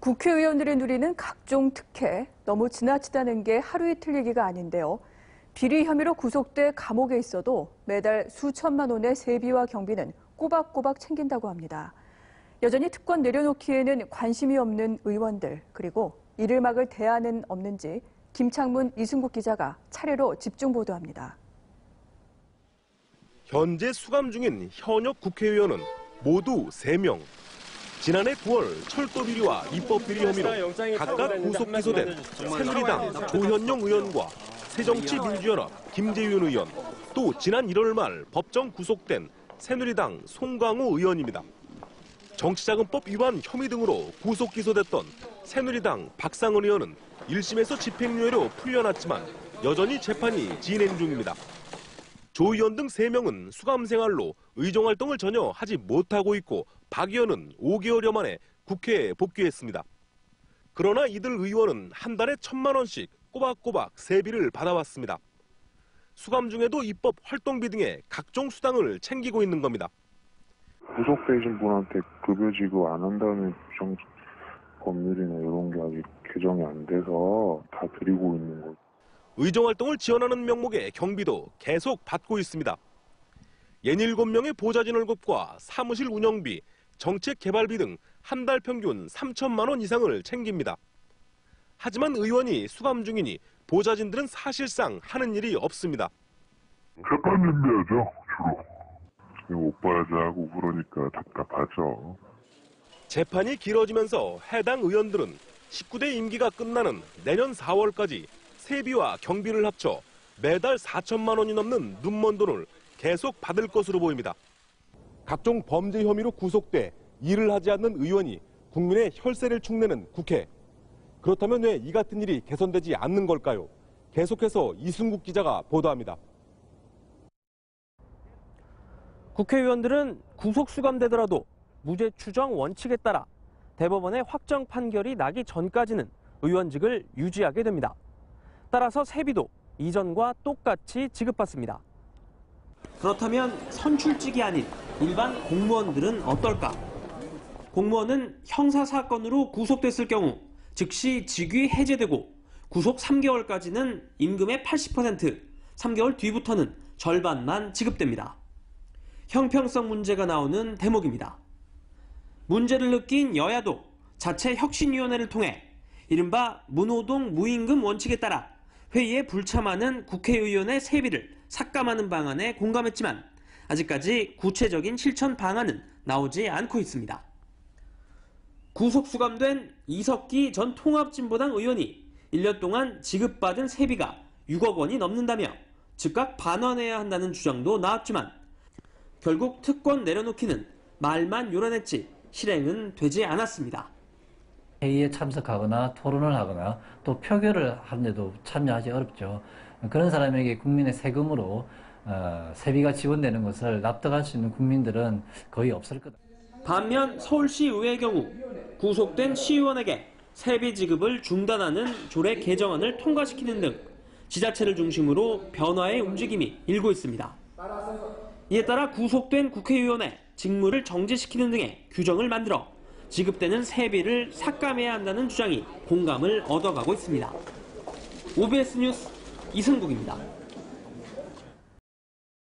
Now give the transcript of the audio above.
국회의원들이 누리는 각종 특혜, 너무 지나치다는 게 하루 이틀 얘기가 아닌데요. 비리 혐의로 구속돼 감옥에 있어도 매달 수천만 원의 세비와 경비는 꼬박꼬박 챙긴다고 합니다. 여전히 특권 내려놓기에는 관심이 없는 의원들, 그리고 이를 막을 대안은 없는지 김창문, 이승국 기자가 차례로 집중 보도합니다. 현재 수감 중인 현역 국회의원은 모두 3명. 지난해 9월 철도 비리와 입법 비리 혐의로 각각 구속 기소된 새누리당 조현영 의원과 새정치민주연합 김재윤 의원, 또 지난 1월 말 법정 구속된 새누리당 송강호 의원입니다. 정치자금법 위반 혐의 등으로 구속 기소됐던 새누리당 박상은 의원은 1심에서 집행유예로 풀려났지만 여전히 재판이 진행 중입니다. 조 의원 등 3명은 수감 생활로 의정활동을 전혀 하지 못하고 있고 박 의원은 5개월여 만에 국회에 복귀했습니다. 그러나 이들 의원은 한 달에 1,000만 원씩 꼬박꼬박 세비를 받아왔습니다. 수감 중에도 입법 활동비 등의 각종 수당을 챙기고 있는 겁니다. 구속되신 분한테 급여 지급 안 한다는 법률이나 이런 게 아직 개정이 안 돼서 다 드리고 있는 거죠. 의정활동을 지원하는 명목의 경비도 계속 받고 있습니다. 67명의 보좌진 월급과 사무실 운영비, 정책 개발비 등 한 달 평균 3천만 원 이상을 챙깁니다. 하지만 의원이 수감 중이니 보좌진들은 사실상 하는 일이 없습니다. 재판 준비하죠, 주로. 못 봐야지 하고 그러니까 답답하죠. 재판이 길어지면서 해당 의원들은 19대 임기가 끝나는 내년 4월까지 세비와 경비를 합쳐 매달 4천만 원이 넘는 눈먼 돈을 계속 받을 것으로 보입니다. 각종 범죄 혐의로 구속돼 일을 하지 않는 의원이 국민의 혈세를 축내는 국회. 그렇다면 왜 이 같은 일이 개선되지 않는 걸까요? 계속해서 이승국 기자가 보도합니다. 국회의원들은 구속 수감되더라도 무죄 추정 원칙에 따라 대법원의 확정 판결이 나기 전까지는 의원직을 유지하게 됩니다. 따라서 세비도 이전과 똑같이 지급받습니다. 그렇다면 선출직이 아닌 일반 공무원들은 어떨까? 공무원은 형사사건으로 구속됐을 경우 즉시 직위 해제되고 구속 3개월까지는 임금의 80%, 3개월 뒤부터는 절반만 지급됩니다. 형평성 문제가 나오는 대목입니다. 문제를 느낀 여야도 자체 혁신위원회를 통해 이른바 무노동 무임금 원칙에 따라 회의에 불참하는 국회의원의 세비를 삭감하는 방안에 공감했지만 아직까지 구체적인 실천 방안은 나오지 않고 있습니다. 구속 수감된 이석기 전 통합진보당 의원이 1년 동안 지급받은 세비가 6억 원이 넘는다며 즉각 반환해야 한다는 주장도 나왔지만 결국 특권 내려놓기는 말만 요란했지 실행은 되지 않았습니다. 회의에 참석하거나 토론을 하거나 또 표결을 하는데도 참여하기 어렵죠. 그런 사람에게 국민의 세금으로 세비가 지원되는 것을 납득할 수 있는 국민들은 거의 없을 거다. 반면 서울시의회의 경우 구속된 시의원에게 세비 지급을 중단하는 조례 개정안을 통과시키는 등 지자체를 중심으로 변화의 움직임이 일고 있습니다. 이에 따라 구속된 국회의원의 직무를 정지시키는 등의 규정을 만들어 지급되는 세비를 삭감해야 한다는 주장이 공감을 얻어가고 있습니다. OBS 뉴스 이승국입니다.